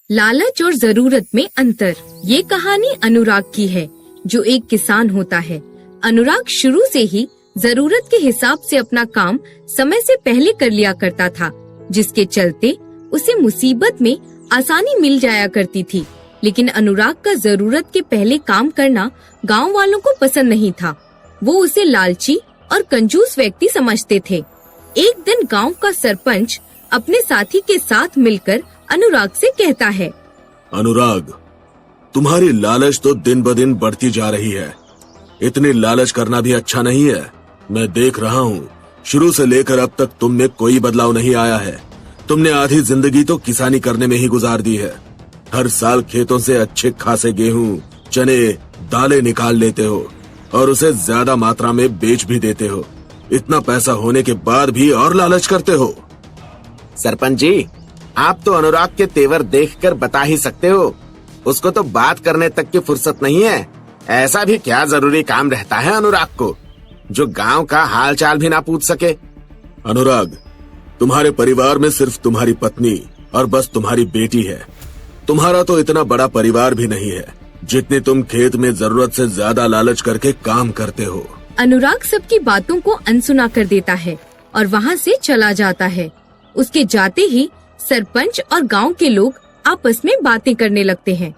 लालच और जरूरत में अंतर। ये कहानी अनुराग की है, जो एक किसान होता है। अनुराग शुरू से ही जरूरत के हिसाब से अपना काम समय से पहले कर लिया करता था, जिसके चलते उसे मुसीबत में आसानी मिल जाया करती थी। लेकिन अनुराग का जरूरत के पहले काम करना गांव वालों को पसंद नहीं था। वो उसे लालची और कंजूस व्यक्ति समझते थे। एक दिन गांव का सरपंच अपने साथी के साथ मिलकर अनुराग से कहता है, अनुराग, तुम्हारी लालच तो दिन ब दिन बढ़ती जा रही है। इतनी लालच करना भी अच्छा नहीं है। मैं देख रहा हूँ, शुरू से लेकर अब तक तुम में कोई बदलाव नहीं आया है। तुमने आधी जिंदगी तो किसानी करने में ही गुजार दी है। हर साल खेतों से अच्छे खासे गेहूं, चने, दालें निकाल लेते हो और उसे ज्यादा मात्रा में बेच भी देते हो। इतना पैसा होने के बाद भी और लालच करते हो। सरपंच जी, आप तो अनुराग के तेवर देखकर बता ही सकते हो। उसको तो बात करने तक की फुर्सत नहीं है। ऐसा भी क्या जरूरी काम रहता है अनुराग को, जो गांव का हाल चाल भी ना पूछ सके। अनुराग, तुम्हारे परिवार में सिर्फ तुम्हारी पत्नी और बस तुम्हारी बेटी है। तुम्हारा तो इतना बड़ा परिवार भी नहीं है, जितने तुम खेत में जरूरत से ज्यादा लालच करके काम करते हो। अनुराग सबकी बातों को अनसुना कर देता है और वहाँ से चला जाता है। उसके जाते ही सरपंच और गांव के लोग आपस में बातें करने लगते हैं।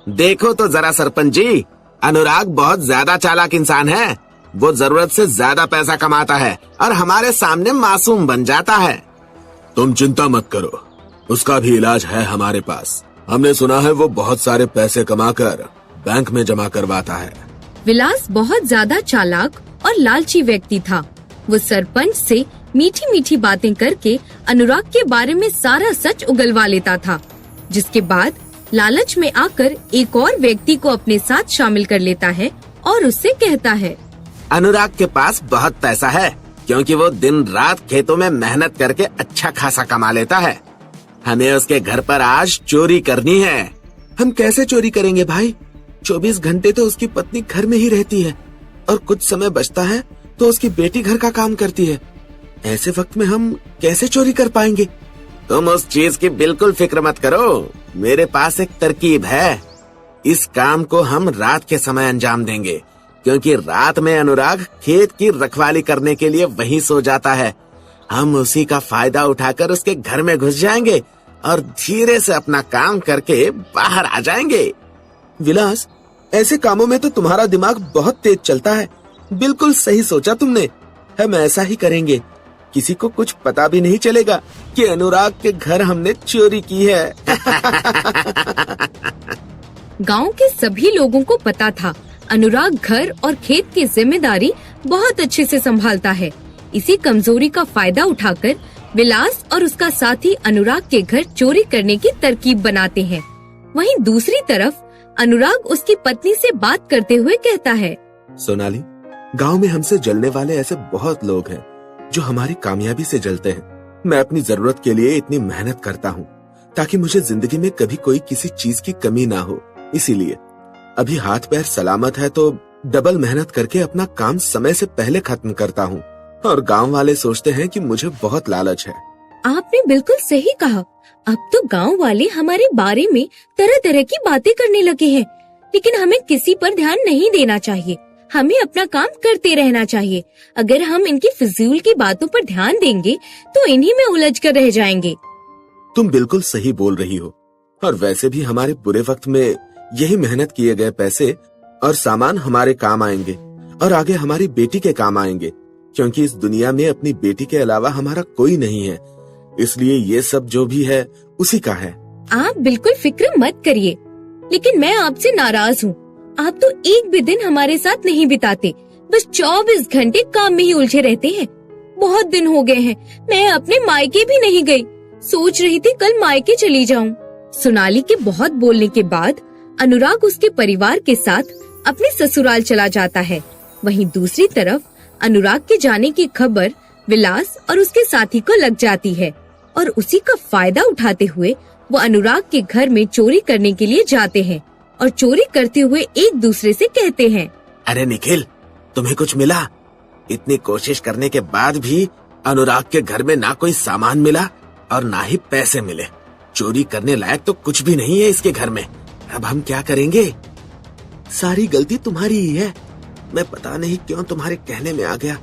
देखो तो जरा सरपंच जी, अनुराग बहुत ज्यादा चालाक इंसान है। वो जरूरत से ज्यादा पैसा कमाता है और हमारे सामने मासूम बन जाता है। तुम चिंता मत करो, उसका भी इलाज है हमारे पास। हमने सुना है वो बहुत सारे पैसे कमाकर बैंक में जमा करवाता है। विलास बहुत ज्यादा चालाक और लालची व्यक्ति था। वो सरपंच से मीठी मीठी बातें करके अनुराग के बारे में सारा सच उगलवा लेता था, जिसके बाद लालच में आकर एक और व्यक्ति को अपने साथ शामिल कर लेता है और उससे कहता है, अनुराग के पास बहुत पैसा है, क्योंकि वो दिन रात खेतों में मेहनत करके अच्छा खासा कमा लेता है। हमें उसके घर पर आज चोरी करनी है। हम कैसे चोरी करेंगे भाई? 24 घंटे तो उसकी पत्नी घर में ही रहती है और कुछ समय बचता है तो उसकी बेटी घर का काम करती है। ऐसे वक्त में हम कैसे चोरी कर पाएंगे? तुम उस चीज की बिल्कुल फिक्र मत करो। मेरे पास एक तरकीब है। इस काम को हम रात के समय अंजाम देंगे, क्योंकि रात में अनुराग खेत की रखवाली करने के लिए वहीं सो जाता है। हम उसी का फायदा उठाकर उसके घर में घुस जाएंगे और धीरे से अपना काम करके बाहर आ जाएंगे। विलास, ऐसे कामों में तो तुम्हारा दिमाग बहुत तेज चलता है। बिल्कुल सही सोचा तुमने। हम ऐसा ही करेंगे। किसी को कुछ पता भी नहीं चलेगा कि अनुराग के घर हमने चोरी की है। गांव के सभी लोगों को पता था अनुराग घर और खेत की जिम्मेदारी बहुत अच्छे से संभालता है। इसी कमजोरी का फायदा उठाकर विलास और उसका साथी अनुराग के घर चोरी करने की तरकीब बनाते हैं। वहीं दूसरी तरफ अनुराग उसकी पत्नी से बात करते हुए कहता है, सोनाली, गांव में हमसे जलने वाले ऐसे बहुत लोग हैं जो हमारी कामयाबी से जलते हैं। मैं अपनी जरूरत के लिए इतनी मेहनत करता हूँ ताकि मुझे जिंदगी में कभी कोई किसी चीज की कमी ना हो। इसीलिए अभी हाथ पैर सलामत है तो डबल मेहनत करके अपना काम समय से पहले खत्म करता हूँ। और गांव वाले सोचते हैं कि मुझे बहुत लालच है। आपने बिल्कुल सही कहा। अब तो गांव वाले हमारे बारे में तरह तरह की बातें करने लगे हैं, लेकिन हमें किसी पर ध्यान नहीं देना चाहिए। हमें अपना काम करते रहना चाहिए। अगर हम इनकी फिजूल की बातों पर ध्यान देंगे तो इन्हीं में उलझ कर रह जाएंगे। तुम बिल्कुल सही बोल रही हो। और वैसे भी हमारे बुरे वक्त में यही मेहनत किए गए पैसे और सामान हमारे काम आएंगे और आगे हमारी बेटी के काम आएंगे, क्योंकि इस दुनिया में अपनी बेटी के अलावा हमारा कोई नहीं है। इसलिए ये सब जो भी है उसी का है। आप बिल्कुल फिक्र मत करिए, लेकिन मैं आपसे नाराज हूँ। आप तो एक भी दिन हमारे साथ नहीं बिताते, बस 24 घंटे काम में ही उलझे रहते हैं। बहुत दिन हो गए हैं, मैं अपने मायके भी नहीं गई। सोच रही थी कल मायके चली जाऊं। सोनाली के बहुत बोलने के बाद अनुराग उसके परिवार के साथ अपने ससुराल चला जाता है। वहीं दूसरी तरफ अनुराग के जाने की खबर विलास और उसके साथी को लग जाती है और उसी का फायदा उठाते हुए वो अनुराग के घर में चोरी करने के लिए जाते हैं और चोरी करते हुए एक दूसरे से कहते हैं, अरे निखिल, तुम्हें कुछ मिला? इतनी कोशिश करने के बाद भी अनुराग के घर में ना कोई सामान मिला और ना ही पैसे मिले। चोरी करने लायक तो कुछ भी नहीं है इसके घर में। अब हम क्या करेंगे? सारी गलती तुम्हारी ही है। मैं पता नहीं क्यों तुम्हारे कहने में आ गया।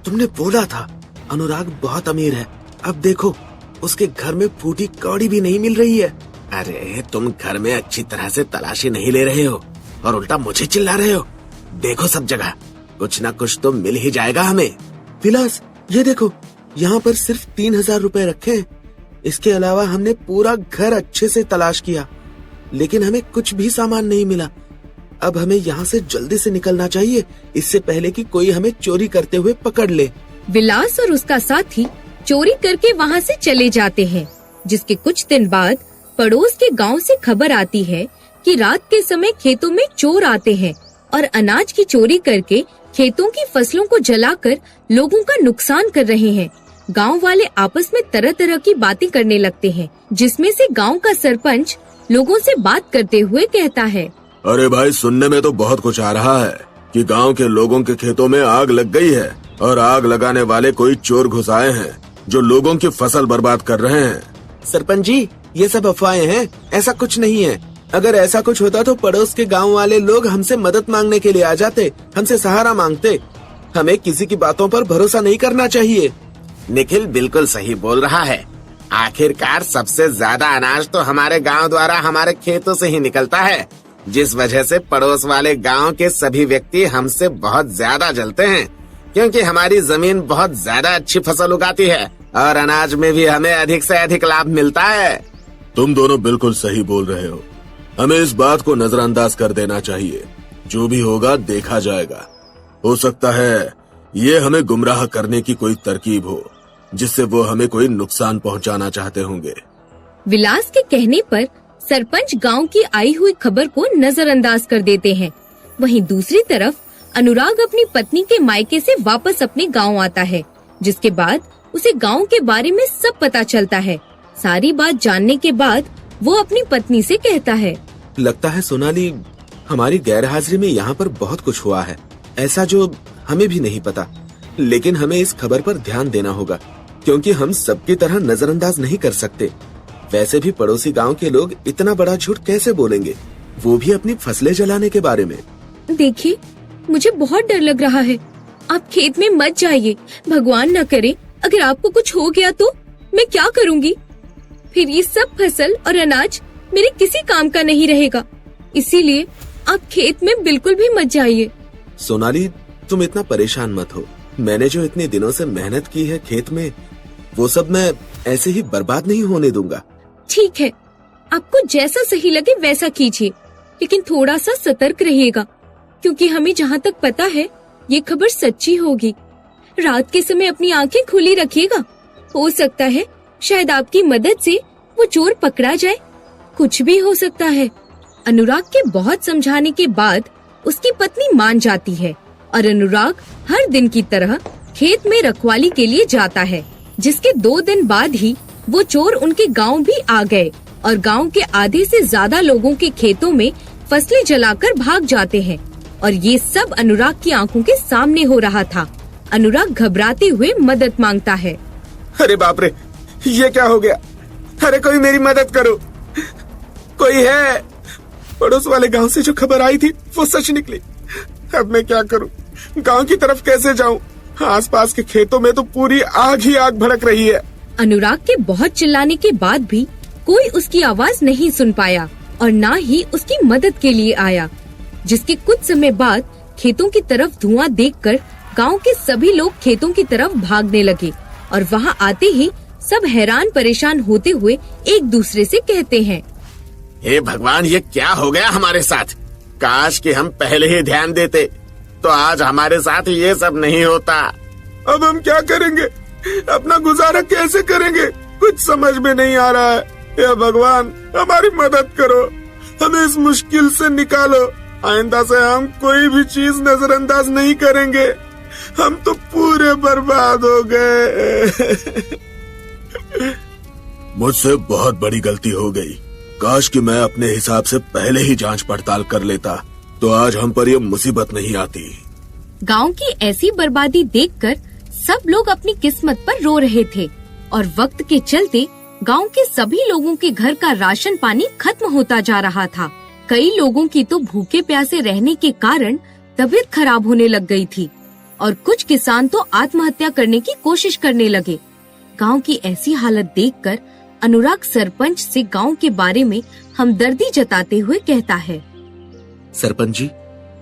तुमने बोला था अनुराग बहुत अमीर है। अब देखो उसके घर में फूटी कौड़ी भी नहीं मिल रही है। अरे तुम घर में अच्छी तरह से तलाशी नहीं ले रहे हो और उल्टा मुझे चिल्ला रहे हो। देखो सब जगह कुछ ना कुछ तो मिल ही जाएगा हमें। विलास, ये देखो यहाँ पर सिर्फ 3,000 रुपए रखे हैं। इसके अलावा हमने पूरा घर अच्छे से तलाश किया, लेकिन हमें कुछ भी सामान नहीं मिला। अब हमें यहाँ से जल्दी से निकलना चाहिए, इससे पहले कि कोई हमें चोरी करते हुए पकड़ ले। विलास और उसका साथी चोरी करके वहाँ से चले जाते हैं। जिसके कुछ दिन बाद पड़ोस के गांव से खबर आती है कि रात के समय खेतों में चोर आते हैं और अनाज की चोरी करके खेतों की फसलों को जलाकर लोगों का नुकसान कर रहे हैं। गांव वाले आपस में तरह तरह की बातें करने लगते हैं, जिसमें से गांव का सरपंच लोगों से बात करते हुए कहता है, अरे भाई, सुनने में तो बहुत कुछ आ रहा है कि गांव के लोगों के खेतों में आग लग गई है और आग लगाने वाले कोई चोर घुस आए हैं जो लोगों की फसल बर्बाद कर रहे हैं। सरपंच जी, ये सब अफवाहें हैं, ऐसा कुछ नहीं है। अगर ऐसा कुछ होता तो पड़ोस के गांव वाले लोग हमसे मदद मांगने के लिए आ जाते, हमसे सहारा मांगते। हमें किसी की बातों पर भरोसा नहीं करना चाहिए। निखिल बिल्कुल सही बोल रहा है। आखिरकार सबसे ज्यादा अनाज तो हमारे गांव द्वारा हमारे खेतों से ही निकलता है, जिस वजह से पड़ोस वाले गांव के सभी व्यक्ति हमसे बहुत ज्यादा जलते हैं, क्योंकि हमारी जमीन बहुत ज्यादा अच्छी फसल उगाती है और अनाज में भी हमें अधिक से अधिक लाभ मिलता है। तुम दोनों बिल्कुल सही बोल रहे हो। हमें इस बात को नजरअंदाज कर देना चाहिए। जो भी होगा देखा जाएगा। हो सकता है ये हमें गुमराह करने की कोई तरकीब हो, जिससे वो हमें कोई नुकसान पहुंचाना चाहते होंगे। विलास के कहने पर सरपंच गांव की आई हुई खबर को नजरअंदाज कर देते हैं। वहीं दूसरी तरफ अनुराग अपनी पत्नी के मायके से वापस अपने गांव आता है, जिसके बाद उसे गांव के बारे में सब पता चलता है। सारी बात जानने के बाद वो अपनी पत्नी से कहता है, लगता है सोनाली, हमारी गैर हाजिरी में यहाँ पर बहुत कुछ हुआ है, ऐसा जो हमें भी नहीं पता। लेकिन हमें इस खबर पर ध्यान देना होगा, क्योंकि हम सबकी तरह नजरअंदाज नहीं कर सकते। वैसे भी पड़ोसी गांव के लोग इतना बड़ा झूठ कैसे बोलेंगे, वो भी अपनी फसलें जलाने के बारे में। देखिए, मुझे बहुत डर लग रहा है। आप खेत में मत जाइए, भगवान न करे अगर आपको कुछ हो गया तो मैं क्या करूँगी? फिर ये सब फसल और अनाज मेरे किसी काम का नहीं रहेगा। इसीलिए आप खेत में बिल्कुल भी मत जाइए। सोनाली, तुम इतना परेशान मत हो। मैंने जो इतने दिनों से मेहनत की है खेत में, वो सब मैं ऐसे ही बर्बाद नहीं होने दूंगा। ठीक है, आपको जैसा सही लगे वैसा कीजिए, लेकिन थोड़ा सा सतर्क रहिएगा, क्योंकि हमें जहाँ तक पता है ये खबर सच्ची होगी। रात के समय अपनी आंखें खुली रखिएगा। हो सकता है शायद आपकी मदद से वो चोर पकड़ा जाए। कुछ भी हो सकता है। अनुराग के बहुत समझाने के बाद उसकी पत्नी मान जाती है और अनुराग हर दिन की तरह खेत में रखवाली के लिए जाता है। जिसके 2 दिन बाद ही वो चोर उनके गांव भी आ गए और गांव के आधे से ज्यादा लोगों के खेतों में फसलें जलाकर भाग जाते हैं। और ये सब अनुराग की आंखों के सामने हो रहा था। अनुराग घबराते हुए मदद मांगता है। अरे बाप रे, ये क्या हो गया? अरे कोई मेरी मदद करो, कोई है? पड़ोस वाले गांव से जो खबर आई थी वो सच निकली। अब मैं क्या करूं? गांव की तरफ कैसे जाऊं? आसपास के खेतों में तो पूरी आग ही आग भड़क रही है। अनुराग के बहुत चिल्लाने के बाद भी कोई उसकी आवाज नहीं सुन पाया और न ही उसकी मदद के लिए आया। जिसके कुछ समय बाद खेतों की तरफ धुआं देखकर गांव के सभी लोग खेतों की तरफ भागने लगे और वहां आते ही सब हैरान परेशान होते हुए एक दूसरे से कहते हैं, हे भगवान, ये क्या हो गया हमारे साथ? काश कि हम पहले ही ध्यान देते तो आज हमारे साथ ये सब नहीं होता। अब हम क्या करेंगे? अपना गुजारा कैसे करेंगे? कुछ समझ में नहीं आ रहा है। हे भगवान, हमारी मदद करो, हमें इस मुश्किल से निकालो। आइंदा से हम कोई भी चीज नजरअंदाज नहीं करेंगे। हम तो पूरे बर्बाद हो गए। मुझसे बहुत बड़ी गलती हो गई। काश कि मैं अपने हिसाब से पहले ही जांच पड़ताल कर लेता, तो आज हम पर यह मुसीबत नहीं आती। गांव की ऐसी बर्बादी देखकर सब लोग अपनी किस्मत पर रो रहे थे और वक्त के चलते गांव के सभी लोगों के घर का राशन पानी खत्म होता जा रहा था। कई लोगों की तो भूखे प्यासे रहने के कारण तबीयत खराब होने लग गई थी और कुछ किसान तो आत्महत्या करने की कोशिश करने लगे। गांव की ऐसी हालत देखकर अनुराग सरपंच से गांव के बारे में हमदर्दी जताते हुए कहता है, सरपंच जी,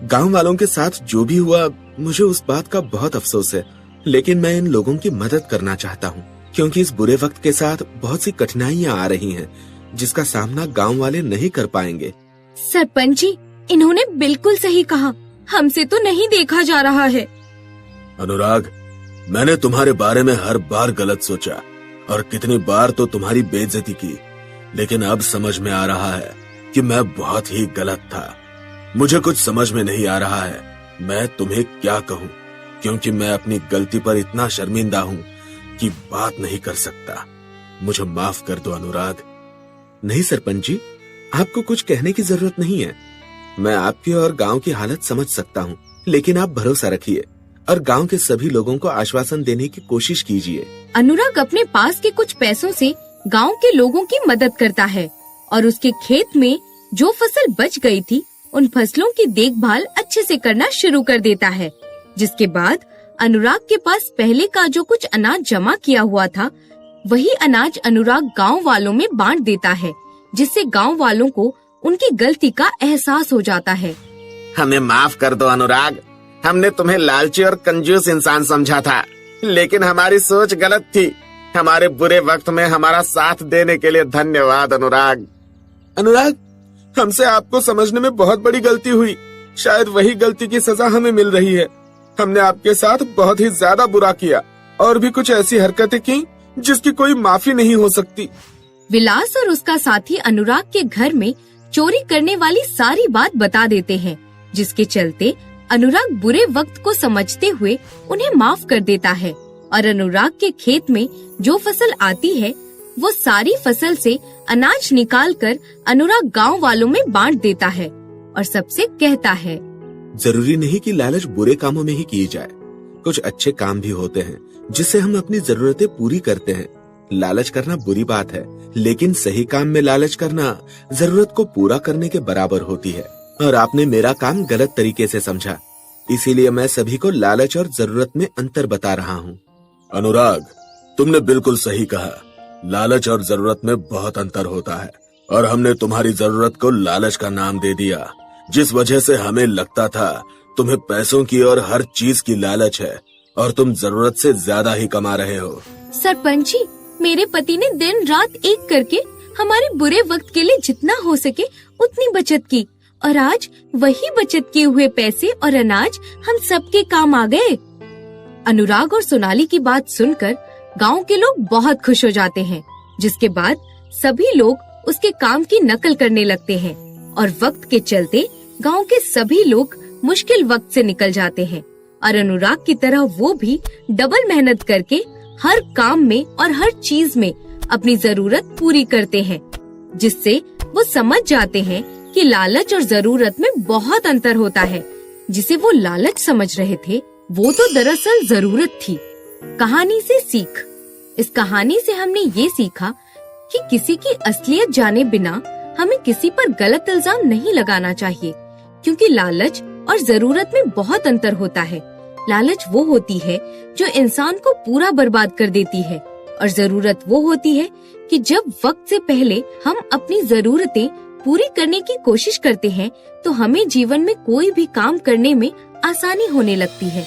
गांव वालों के साथ जो भी हुआ मुझे उस बात का बहुत अफसोस है, लेकिन मैं इन लोगों की मदद करना चाहता हूँ क्योंकि इस बुरे वक्त के साथ बहुत सी कठिनाइयाँ आ रही हैं, जिसका सामना गांव वाले नहीं कर पाएंगे। सरपंच जी, इन्होंने बिल्कुल सही कहा, हमसे तो नहीं देखा जा रहा है। अनुराग, मैंने तुम्हारे बारे में हर बार गलत सोचा और कितनी बार तो तुम्हारी बेइज्जती की, लेकिन अब समझ में आ रहा है कि मैं बहुत ही गलत था। मुझे कुछ समझ में नहीं आ रहा है मैं तुम्हें क्या कहूँ, क्योंकि मैं अपनी गलती पर इतना शर्मिंदा हूँ कि बात नहीं कर सकता। मुझे माफ कर दो अनुराग। नहीं सरपंच जी, आपको कुछ कहने की जरूरत नहीं है। मैं आपकी और गांव की हालत समझ सकता हूँ, लेकिन आप भरोसा रखिए और गांव के सभी लोगों को आश्वासन देने की कोशिश कीजिए। अनुराग अपने पास के कुछ पैसों से गांव के लोगों की मदद करता है और उसके खेत में जो फसल बच गई थी उन फसलों की देखभाल अच्छे से करना शुरू कर देता है। जिसके बाद अनुराग के पास पहले का जो कुछ अनाज जमा किया हुआ था, वही अनाज अनुराग गांव वालों में बांट देता है, जिससे गांव वालों को उनकी गलती का एहसास हो जाता है। हमें माफ कर दो अनुराग, हमने तुम्हें लालची और कंजूस इंसान समझा था, लेकिन हमारी सोच गलत थी। हमारे बुरे वक्त में हमारा साथ देने के लिए धन्यवाद अनुराग। अनुराग, हमसे आपको समझने में बहुत बड़ी गलती हुई। शायद वही गलती की सजा हमें मिल रही है। हमने आपके साथ बहुत ही ज्यादा बुरा किया और भी कुछ ऐसी हरकतें की जिसकी कोई माफी नहीं हो सकती। विलास और उसका साथी अनुराग के घर में चोरी करने वाली सारी बात बता देते हैं, जिसके चलते अनुराग बुरे वक्त को समझते हुए उन्हें माफ कर देता है और अनुराग के खेत में जो फसल आती है वो सारी फसल से अनाज निकालकर अनुराग गांव वालों में बांट देता है और सबसे कहता है, जरूरी नहीं कि लालच बुरे कामों में ही की जाए। कुछ अच्छे काम भी होते हैं जिससे हम अपनी जरूरतें पूरी करते हैं। लालच करना बुरी बात है, लेकिन सही काम में लालच करना जरूरत को पूरा करने के बराबर होती है। और आपने मेरा काम गलत तरीके से समझा, इसीलिए मैं सभी को लालच और जरूरत में अंतर बता रहा हूँ। अनुराग, तुमने बिल्कुल सही कहा। लालच और जरूरत में बहुत अंतर होता है और हमने तुम्हारी जरूरत को लालच का नाम दे दिया, जिस वजह से हमें लगता था तुम्हें पैसों की और हर चीज की लालच है और तुम जरूरत से ज्यादा ही कमा रहे हो। सरपंच जी, मेरे पति ने दिन रात एक करके हमारे बुरे वक्त के लिए जितना हो सके उतनी बचत की और आज वही बचत किए हुए पैसे और अनाज हम सबके काम आ गए। अनुराग और सोनाली की बात सुनकर गांव के लोग बहुत खुश हो जाते हैं, जिसके बाद सभी लोग उसके काम की नकल करने लगते हैं और वक्त के चलते गांव के सभी लोग मुश्किल वक्त से निकल जाते हैं और अनुराग की तरह वो भी डबल मेहनत करके हर काम में और हर चीज में अपनी जरूरत पूरी करते हैं, जिससे वो समझ जाते हैं कि लालच और जरूरत में बहुत अंतर होता है। जिसे वो लालच समझ रहे थे वो तो दरअसल जरूरत थी। कहानी से सीख। इस कहानी से हमने ये सीखा कि किसी की असलियत जाने बिना हमें किसी पर गलत इल्जाम नहीं लगाना चाहिए, क्योंकि लालच और जरूरत में बहुत अंतर होता है। लालच वो होती है जो इंसान को पूरा बर्बाद कर देती है और जरूरत वो होती है कि जब वक्त से पहले हम अपनी जरूरतें पूरी करने की कोशिश करते हैं तो हमें जीवन में कोई भी काम करने में आसानी होने लगती है।